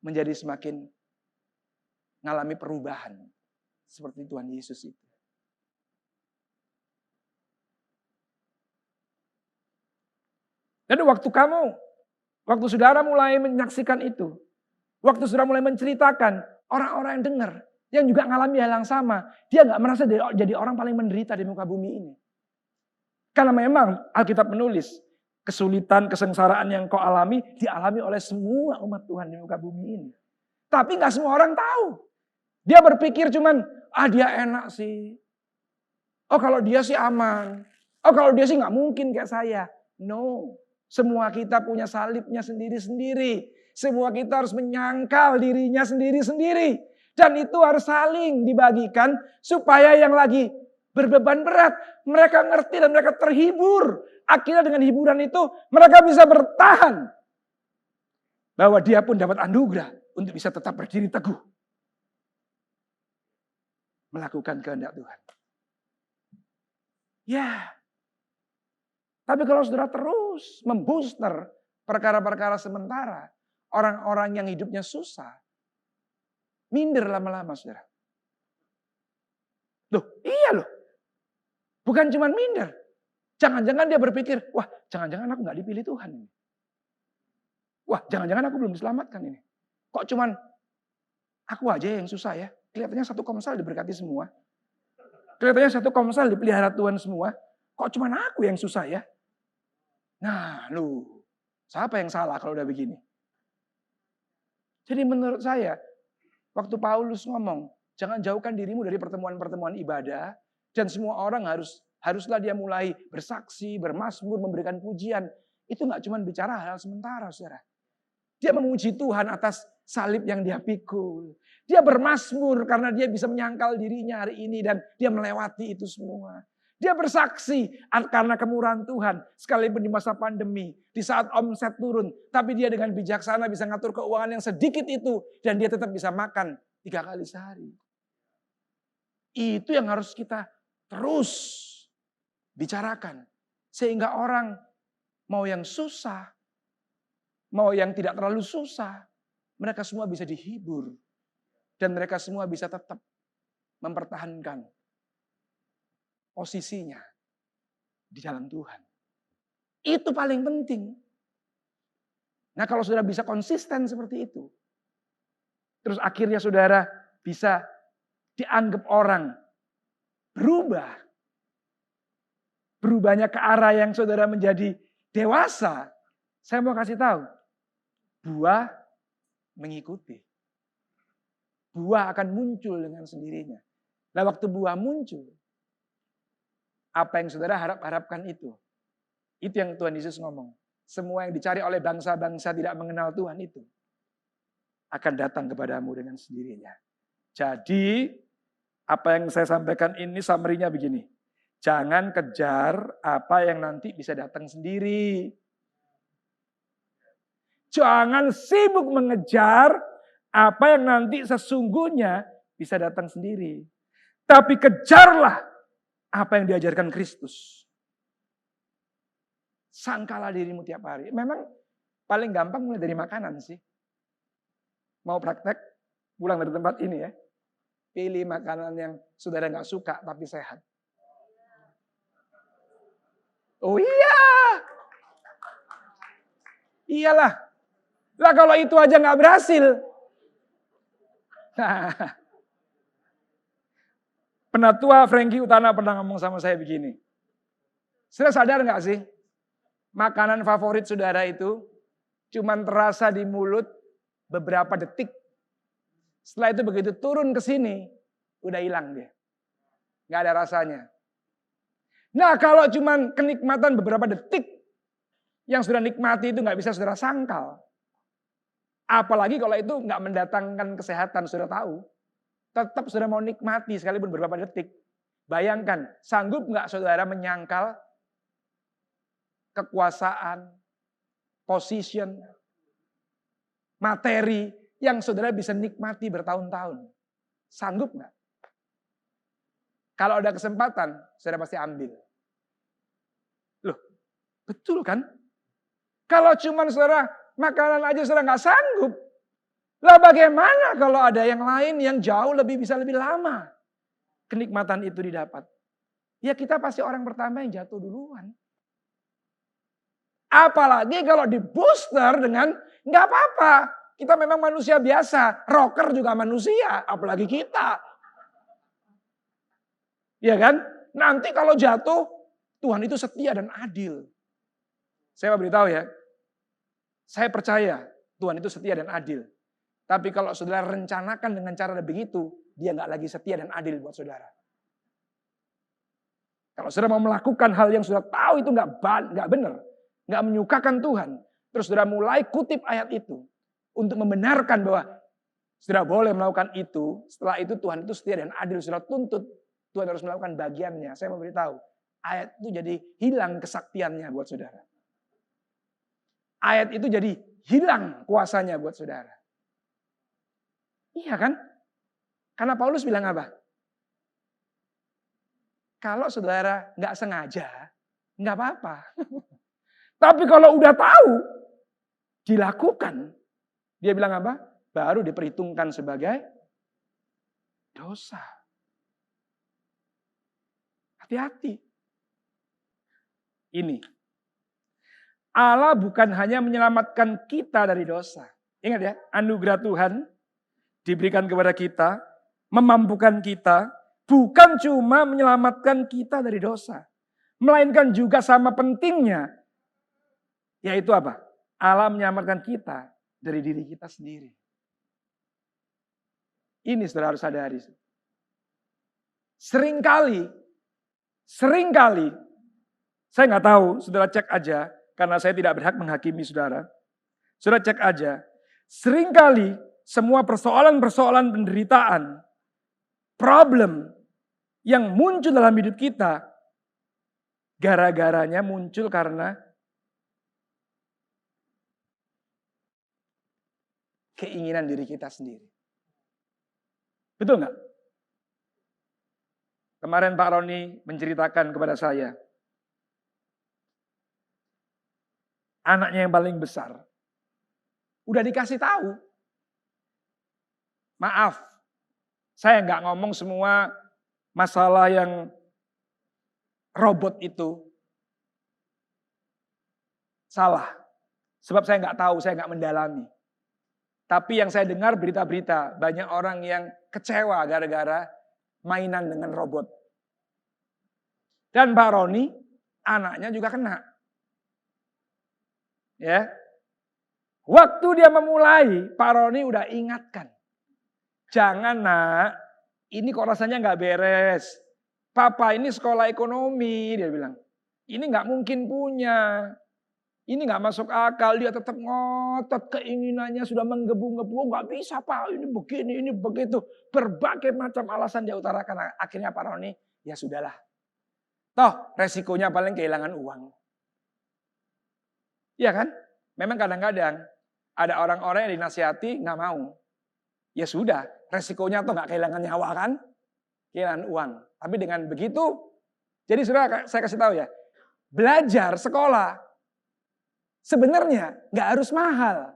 menjadi semakin mengalami perubahan. Seperti Tuhan Yesus itu. Dan waktu saudara mulai menyaksikan itu, waktu saudara mulai menceritakan, orang-orang yang dengar, yang juga mengalami hal yang sama, dia nggak merasa jadi orang paling menderita di muka bumi ini. Karena memang Alkitab menulis, kesulitan, kesengsaraan yang kau alami, dialami oleh semua umat Tuhan di muka bumi ini. Tapi nggak semua orang tahu. Dia berpikir cuman, dia enak sih. Oh kalau dia sih aman. Oh kalau dia sih nggak mungkin kayak saya. No. Semua kita punya salibnya sendiri-sendiri. Semua kita harus menyangkal dirinya sendiri-sendiri. Dan itu harus saling dibagikan supaya yang lagi berbeban berat. Mereka ngerti dan mereka terhibur. Akhirnya dengan hiburan itu mereka bisa bertahan. Bahwa dia pun dapat anugerah untuk bisa tetap berdiri teguh. Melakukan kehendak Tuhan. Ya. Tapi kalau saudara terus membooster perkara-perkara sementara, orang-orang yang hidupnya susah, minder lama-lama saudara. Iya loh. Bukan cuma minder. Jangan-jangan dia berpikir, wah jangan-jangan aku gak dipilih Tuhan ini. Wah jangan-jangan aku belum diselamatkan ini. Kok cuman aku aja yang susah ya. Kelihatannya satu Komsel diberkati semua. Kelihatannya satu Komsel dipelihara Tuhan semua. Kok cuman aku yang susah ya. Nah siapa yang salah kalau udah begini? Jadi menurut saya, waktu Paulus ngomong, jangan jauhkan dirimu dari pertemuan-pertemuan ibadah, dan semua orang haruslah dia mulai bersaksi, bermazmur, memberikan pujian. Itu nggak cuma bicara hal sementara, saudara. Dia memuji Tuhan atas salib yang dia pikul. Dia bermazmur karena dia bisa menyangkal dirinya hari ini dan dia melewati itu semua. Dia bersaksi karena kemurahan Tuhan. Sekalipun di masa pandemi, di saat omset turun. Tapi dia dengan bijaksana bisa ngatur keuangan yang sedikit itu. Dan dia tetap bisa makan 3 kali sehari. Itu yang harus kita terus bicarakan. Sehingga orang mau yang susah, mau yang tidak terlalu susah, mereka semua bisa dihibur. Dan mereka semua bisa tetap mempertahankan posisinya di dalam Tuhan. Itu paling penting. Nah kalau saudara bisa konsisten seperti itu, terus akhirnya saudara bisa dianggap orang berubah. Berubahnya ke arah yang saudara menjadi dewasa. Saya mau kasih tahu, buah mengikuti. Buah akan muncul dengan sendirinya. Nah waktu buah muncul, apa yang saudara harapkan itu. Itu yang Tuhan Yesus ngomong. Semua yang dicari oleh bangsa-bangsa tidak mengenal Tuhan itu akan datang kepadamu dengan sendirinya. Jadi apa yang saya sampaikan ini summary-nya begini. Jangan kejar apa yang nanti bisa datang sendiri. Jangan sibuk mengejar apa yang nanti sesungguhnya bisa datang sendiri. Tapi kejarlah apa yang diajarkan Kristus. Sangkalah dirimu tiap hari. Memang paling gampang mulai dari makanan sih. Mau praktek, pulang dari tempat ini ya. Pilih makanan yang saudara gak suka tapi sehat. Oh iya. Iyalah. Lah kalau itu aja gak berhasil. Nah. Penatua Frankie Utana pernah ngomong sama saya begini. Saudara sadar gak sih? Makanan favorit saudara itu cuman terasa di mulut beberapa detik. Setelah itu begitu turun ke sini, udah hilang dia. Gak ada rasanya. Nah kalau cuman kenikmatan beberapa detik yang sudah nikmati itu gak bisa saudara sangkal. Apalagi kalau itu gak mendatangkan kesehatan, saudara tahu. Tetap saudara mau nikmati sekalipun beberapa detik. Bayangkan, sanggup gak saudara menyangkal kekuasaan, position, materi yang saudara bisa nikmati bertahun-tahun. Sanggup nggak? Kalau ada kesempatan, saudara pasti ambil. Loh, betul kan? Kalau cuma saudara makanan aja saudara nggak sanggup, lah bagaimana kalau ada yang lain yang jauh bisa lebih lama kenikmatan itu didapat? Ya kita pasti orang pertama yang jatuh duluan. Apalagi kalau di booster dengan nggak apa-apa. Kita memang manusia biasa, rocker juga manusia, apalagi kita. Ya kan? Nanti kalau jatuh, Tuhan itu setia dan adil. Saya mau beritahu ya, saya percaya Tuhan itu setia dan adil. Tapi kalau saudara rencanakan dengan cara begitu, dia nggak lagi setia dan adil buat saudara. Kalau saudara mau melakukan hal yang saudara tahu itu nggak benar, nggak menyukakan Tuhan, terus saudara mulai kutip ayat itu untuk membenarkan bahwa saudara boleh melakukan itu. Setelah itu Tuhan itu setia dan adil, saudara tuntut Tuhan harus melakukan bagiannya. Saya mau beritahu, ayat itu jadi hilang kesaktiannya buat saudara. Ayat itu jadi hilang kuasanya buat saudara. Iya kan? Karena Paulus bilang apa? Kalau saudara nggak sengaja, nggak apa-apa. Tapi kalau udah tahu, dilakukan, dia bilang apa? Baru diperhitungkan sebagai dosa. Hati-hati. Ini. Allah bukan hanya menyelamatkan kita dari dosa. Ingat ya, anugerah Tuhan diberikan kepada kita, memampukan kita, bukan cuma menyelamatkan kita dari dosa. Melainkan juga sama pentingnya, yaitu apa? Allah menyelamatkan kita dari diri kita sendiri. Ini saudara harus sadari. Seringkali, saya nggak tahu, saudara cek aja, karena saya tidak berhak menghakimi saudara. Saudara cek aja, seringkali semua persoalan-persoalan penderitaan, problem yang muncul dalam hidup kita, gara-garanya muncul karena keinginan diri kita sendiri. Betul nggak? Kemarin Pak Roni menceritakan kepada saya, anaknya yang paling besar, udah dikasih tahu, maaf, saya nggak ngomong semua masalah yang robot itu salah. Sebab saya nggak tahu, saya nggak mendalami. Tapi yang saya dengar berita-berita, banyak orang yang kecewa gara-gara mainan dengan robot. Dan Pak Roni, anaknya juga kena. Ya, waktu dia memulai, Pak Roni udah ingatkan. Jangan nak, ini kok rasanya nggak beres. Papa ini sekolah ekonomi, dia bilang. Ini nggak mungkin punya. Ini nggak masuk akal, dia tetap ngotot, keinginannya sudah menggebu-gebu, nggak bisa Pak, ini begini, ini begitu. Berbagai macam alasan dia utarakan, akhirnya Pak Roni, ya sudahlah. Toh resikonya paling kehilangan uang. Iya kan? Memang kadang-kadang ada orang-orang yang dinasihati nggak mau. Ya sudah, resikonya toh nggak kehilangan nyawa kan? Kehilangan uang. Tapi dengan begitu, jadi sudah saya kasih tahu ya, belajar sekolah sebenarnya nggak harus mahal.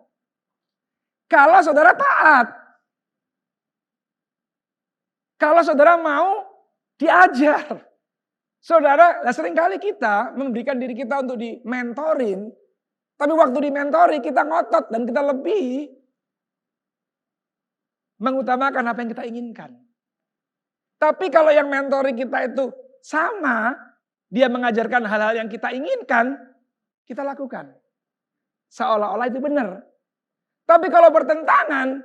Kalau saudara taat. Kalau saudara mau diajar. Saudara, seringkali kita memberikan diri kita untuk di-mentorin. Tapi waktu di-mentoring kita ngotot dan kita lebih mengutamakan apa yang kita inginkan. Tapi kalau yang mentoring kita itu sama, dia mengajarkan hal-hal yang kita inginkan, kita lakukan. Seolah-olah itu benar. Tapi kalau bertentangan,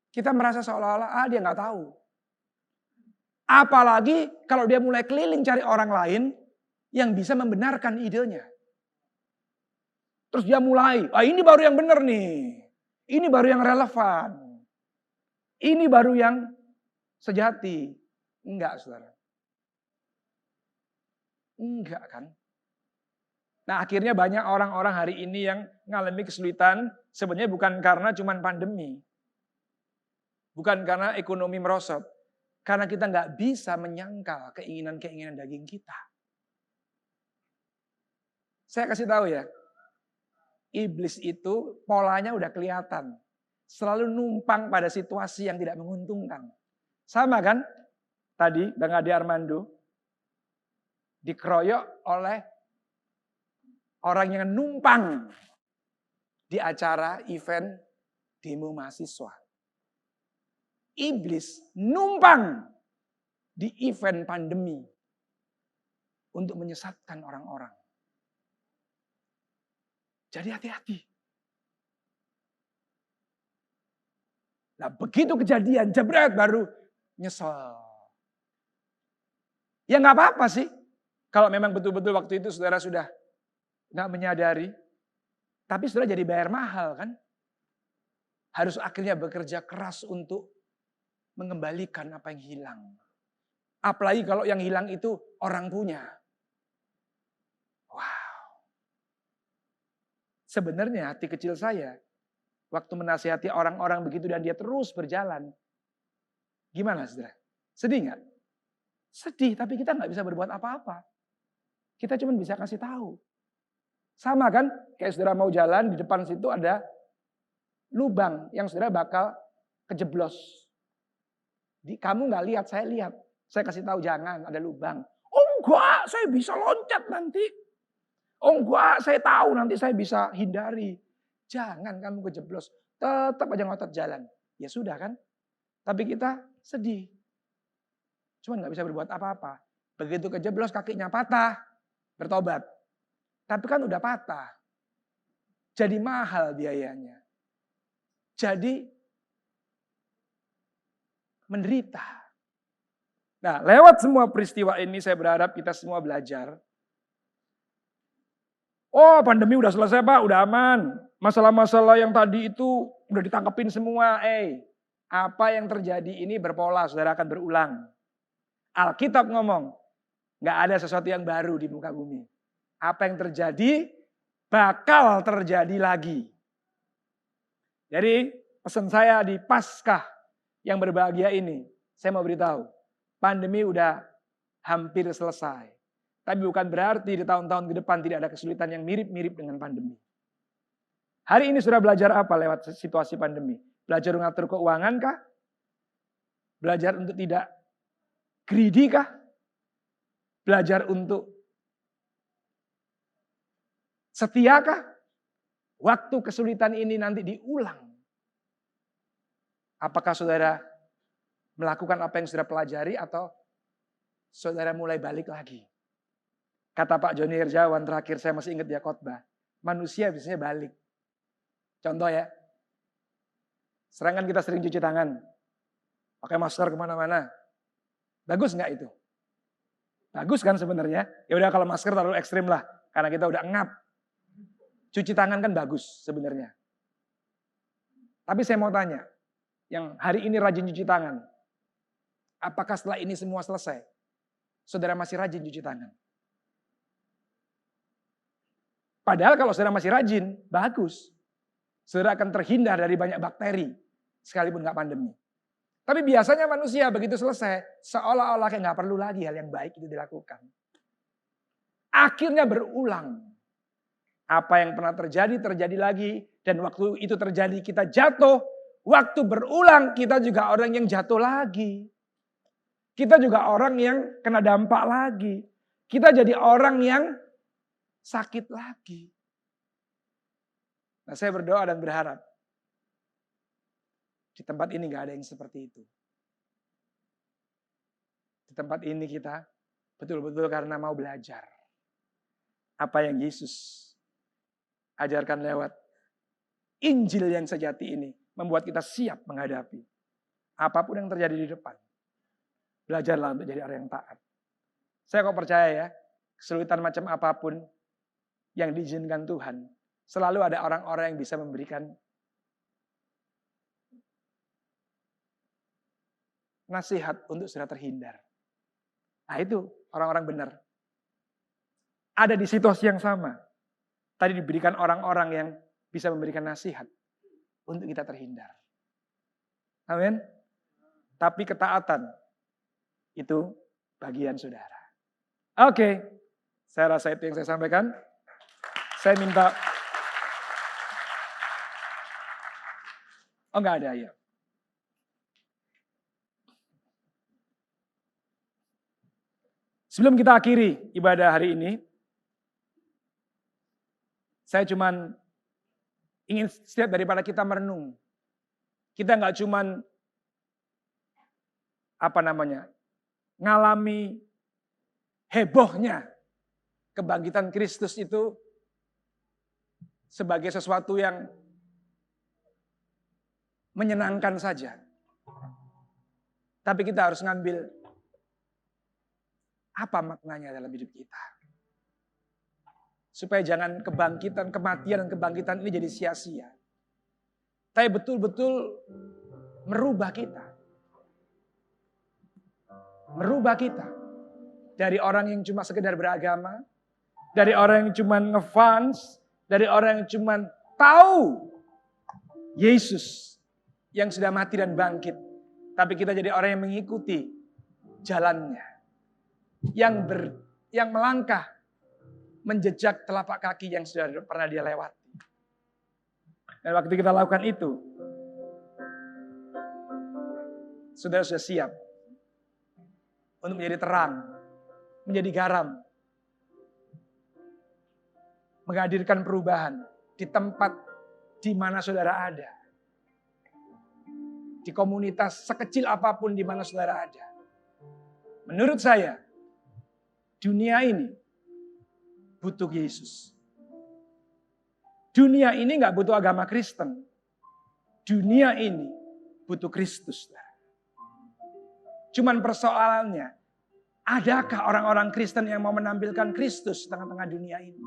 kita merasa seolah-olah dia nggak tahu. Apalagi kalau dia mulai keliling cari orang lain yang bisa membenarkan idenya. Terus dia mulai, ini baru yang benar nih. Ini baru yang relevan. Ini baru yang sejati. Enggak, saudara. Enggak kan? Nah akhirnya banyak orang-orang hari ini yang mengalami kesulitan sebenarnya bukan karena cuman pandemi. Bukan karena ekonomi merosot. Karena kita nggak bisa menyangkal keinginan-keinginan daging kita. Saya kasih tahu ya, iblis itu polanya udah kelihatan. Selalu numpang pada situasi yang tidak menguntungkan. Sama kan? Tadi Bang Ade Armando dikeroyok oleh orang yang numpang di acara event demo mahasiswa. Iblis numpang di event pandemi untuk menyesatkan orang-orang. Jadi hati-hati. Nah begitu kejadian, jebret baru nyesel. Ya nggak apa-apa sih. Kalau memang betul-betul waktu itu saudara sudah nggak menyadari. Tapi saudara jadi bayar mahal kan. Harus akhirnya bekerja keras untuk mengembalikan apa yang hilang. Apalagi kalau yang hilang itu orang punya. Wow. Sebenarnya hati kecil saya, waktu menasihati orang-orang begitu dan dia terus berjalan. Gimana saudara? Sedih nggak? Sedih, tapi kita nggak bisa berbuat apa-apa. Kita cuma bisa kasih tahu. Sama kan, kayak saudara mau jalan, di depan situ ada lubang yang saudara bakal kejeblos. Kamu nggak lihat, saya lihat. Saya kasih tahu jangan, ada lubang. Oh enggak, saya bisa loncat nanti. Oh enggak, saya tahu nanti saya bisa hindari. Jangan kamu kejeblos, tetap aja ngotot jalan. Ya sudah kan, tapi kita sedih. Cuma nggak bisa berbuat apa-apa. Begitu kejeblos kakinya patah, bertobat. Tapi kan udah patah. Jadi mahal biayanya. Jadi menderita. Nah, lewat semua peristiwa ini saya berharap kita semua belajar. Oh, pandemi udah selesai Pak, udah aman. Masalah-masalah yang tadi itu udah ditangkepin semua. Apa yang terjadi ini berpola, saudara akan berulang. Alkitab ngomong, gak ada sesuatu yang baru di muka bumi. Apa yang terjadi, bakal terjadi lagi. Jadi pesan saya di Paskah yang berbahagia ini, saya mau beritahu, pandemi udah hampir selesai. Tapi bukan berarti di tahun-tahun ke depan tidak ada kesulitan yang mirip-mirip dengan pandemi. Hari ini sudah belajar apa lewat situasi pandemi? Belajar mengatur keuangan kah? Belajar untuk tidak greedy kah? Belajar untuk setia kah? Waktu kesulitan ini nanti diulang. Apakah saudara melakukan apa yang sudah pelajari atau saudara mulai balik lagi? Kata Pak Joni Herjawan terakhir saya masih ingat dia khotbah. Manusia biasanya balik. Contoh ya. Serangan kita sering cuci tangan. Pakai masker kemana-mana. Bagus nggak itu? Bagus kan sebenarnya. Ya udah kalau masker terlalu ekstrim lah. Karena kita udah ngap. Cuci tangan kan bagus sebenarnya. Tapi saya mau tanya. Yang hari ini rajin cuci tangan. Apakah setelah ini semua selesai? Saudara masih rajin cuci tangan? Padahal kalau saudara masih rajin, bagus. Saudara akan terhindar dari banyak bakteri. Sekalipun nggak pandemi. Tapi biasanya manusia begitu selesai, seolah-olah kayak nggak perlu lagi hal yang baik itu dilakukan. Akhirnya berulang. Apa yang pernah terjadi, terjadi lagi. Dan waktu itu terjadi kita jatuh. Waktu berulang kita juga orang yang jatuh lagi. Kita juga orang yang kena dampak lagi. Kita jadi orang yang sakit lagi. Nah saya berdoa dan berharap. Di tempat ini gak ada yang seperti itu. Di tempat ini kita betul-betul karena mau belajar. Apa yang Yesus ajarkan lewat Injil yang sejati ini. Membuat kita siap menghadapi apapun yang terjadi di depan. Belajarlah untuk jadi orang yang taat. Saya kok percaya ya, kesulitan macam apapun yang diizinkan Tuhan, selalu ada orang-orang yang bisa memberikan nasihat untuk saudara terhindar. Nah itu orang-orang benar. Ada di situasi yang sama. tadi diberikan orang-orang yang bisa memberikan nasihat untuk kita terhindar. Amin. Tapi ketaatan itu bagian saudara. Oke, saya rasa itu yang saya sampaikan. Saya minta, enggak ada ya. Sebelum kita akhiri ibadah hari ini, saya cuman ingin setiap daripada kita merenung. Kita enggak cuman ngalami hebohnya kebangkitan Kristus itu sebagai sesuatu yang menyenangkan saja. Tapi kita harus ngambil apa maknanya dalam hidup kita. Supaya jangan kematian dan kebangkitan ini jadi sia-sia. Tapi betul-betul merubah kita. Merubah kita. Dari orang yang cuma sekedar beragama. Dari orang yang cuma ngefans. Dari orang yang cuma tahu Yesus yang sudah mati dan bangkit. Tapi kita jadi orang yang mengikuti jalannya. Yang melangkah menjejak telapak kaki yang sudah pernah dia lewati. Dan waktu kita lakukan itu, saudara sudah siap untuk menjadi terang, menjadi garam, menghadirkan perubahan di tempat di mana saudara ada. Di komunitas sekecil apapun di mana saudara ada. Menurut saya, dunia ini butuh Yesus. Dunia ini gak butuh agama Kristen. Dunia ini butuh Kristus. Cuman persoalannya, adakah orang-orang Kristen yang mau menampilkan Kristus di tengah-tengah dunia ini?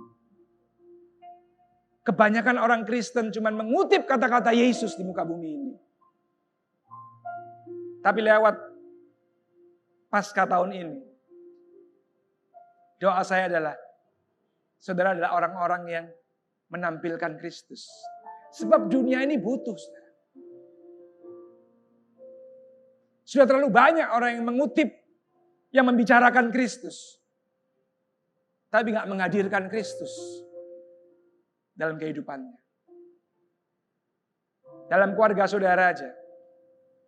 Kebanyakan orang Kristen cuman mengutip kata-kata Yesus di muka bumi ini. Tapi lewat pasca tahun ini, doa saya adalah, saudara adalah orang-orang yang menampilkan Kristus. Sebab dunia ini butuh, saudara. Sudah terlalu banyak orang yang mengutip, yang membicarakan Kristus. Tapi gak menghadirkan Kristus dalam kehidupannya. Dalam keluarga saudara aja.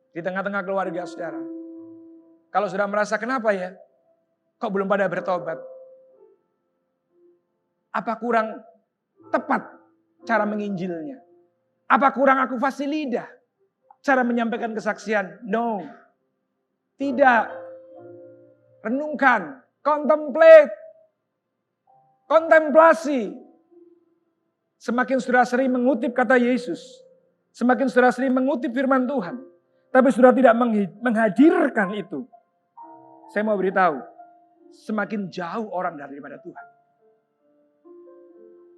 Di tengah-tengah keluarga saudara. Kalau sudah merasa kenapa ya? Kok belum pada bertobat? Apa kurang tepat cara menginjilnya? Apa kurang aku fasih lidah? Cara menyampaikan kesaksian? No. Tidak. Renungkan. Contemplate. Kontemplasi. Semakin saudara sering mengutip kata Yesus. Semakin saudara sering mengutip firman Tuhan. Tapi saudara tidak menghadirkan itu. Saya mau beritahu. Semakin jauh orang daripada Tuhan.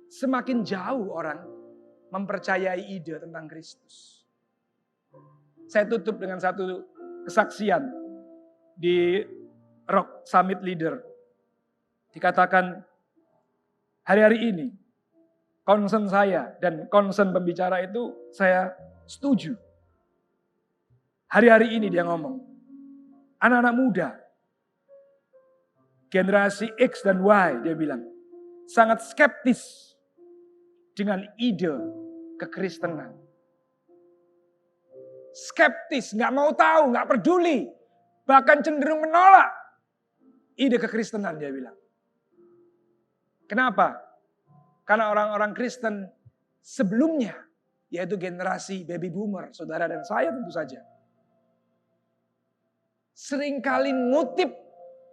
Semakin jauh orang mempercayai ide tentang Kristus. Saya tutup dengan satu kesaksian di Rock Summit Leader. Dikatakan hari-hari ini concern saya dan concern pembicara itu saya setuju. Hari-hari ini dia ngomong, anak-anak muda, generasi X dan Y dia bilang, sangat skeptis dengan ide kekristenan. Skeptis, gak mau tahu, gak peduli. Bahkan cenderung menolak ide kekristenan dia bilang. Kenapa? Karena orang-orang Kristen sebelumnya, yaitu generasi baby boomer, saudara dan saya tentu saja. Seringkali ngutip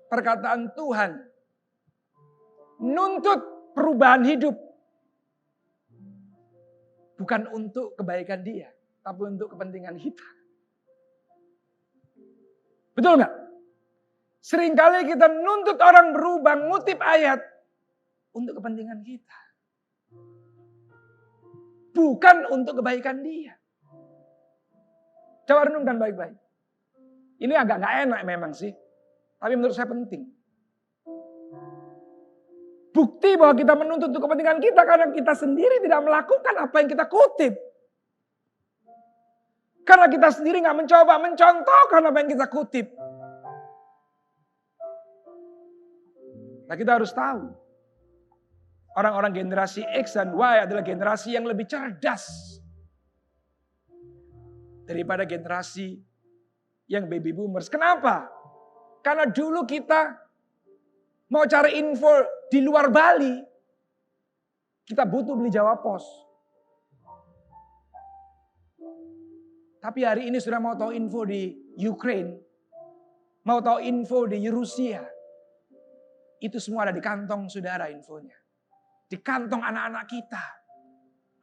perkataan Tuhan. Nuntut perubahan hidup. Bukan untuk kebaikan dia, tapi untuk kepentingan kita. Betul nggak? Seringkali kita nuntut orang berubah, ngutip ayat untuk kepentingan kita. Bukan untuk kebaikan dia. Coba renungkan baik-baik. Ini agak nggak enak memang sih, tapi menurut saya penting. Bukti bahwa kita menuntut untuk kepentingan kita karena kita sendiri tidak melakukan apa yang kita kutip. Karena kita sendiri gak mencoba mencontohkan apa yang kita kutip. Nah, kita harus tahu. Orang-orang generasi X dan Y adalah generasi yang lebih cerdas daripada generasi yang baby boomers. Kenapa? Karena dulu kita mau cari info di luar Bali, kita butuh beli Jawa Pos. Tapi hari ini sudah mau tahu info di Ukraine, mau tahu info di Rusia, itu semua ada di kantong saudara infonya. Di kantong anak-anak kita.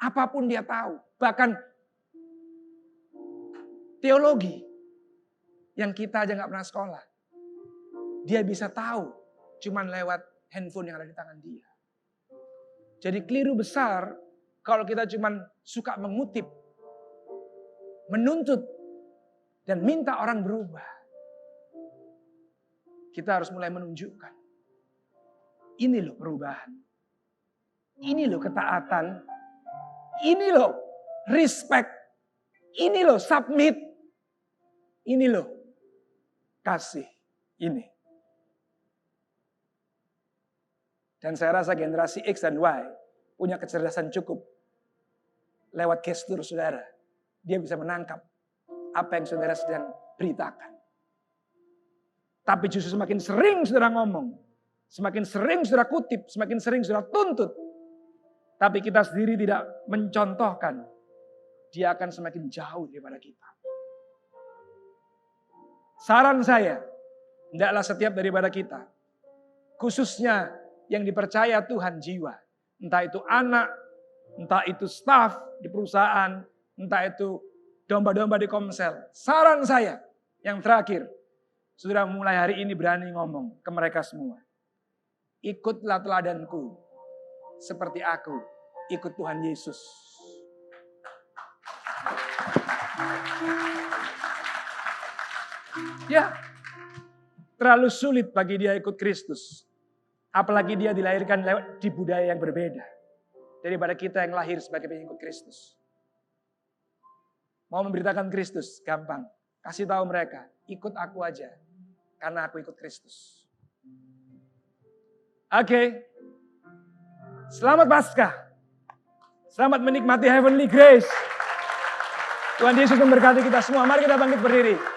Apapun dia tahu. Bahkan teologi yang kita aja gak pernah sekolah. Dia bisa tahu cuman lewat handphone yang ada di tangan dia. Jadi keliru besar kalau kita cuman suka mengutip, menuntut, dan minta orang berubah. Kita harus mulai menunjukkan. Ini loh perubahan. Ini loh ketaatan. Ini loh respect. Ini loh submit. Ini loh kasih. Ini. Dan saya rasa generasi X dan Y punya kecerdasan cukup. Lewat gestur saudara. Dia bisa menangkap apa yang saudara sedang beritakan. Tapi justru semakin sering saudara ngomong. Semakin sering saudara kutip. Semakin sering saudara tuntut. Tapi kita sendiri tidak mencontohkan. Dia akan semakin jauh daripada kita. Saran saya. Hendaklah setiap daripada kita. Khususnya yang dipercaya Tuhan jiwa. Entah itu anak. Entah itu staf di perusahaan. Entah itu domba-domba di Komsel. Saran saya yang terakhir. Saudara mulai hari ini berani ngomong ke mereka semua. Ikutlah teladanku. Seperti aku ikut Tuhan Yesus. Ya, terlalu sulit bagi dia ikut Kristus. Apalagi dia dilahirkan di budaya yang berbeda. Daripada kita yang lahir sebagai pengikut Kristus. Mau memberitakan Kristus, gampang. Kasih tahu mereka, ikut aku aja. Karena aku ikut Kristus. Oke. Selamat Paskah. Selamat menikmati heavenly grace. Tuhan Yesus memberkati kita semua. Mari kita bangkit berdiri.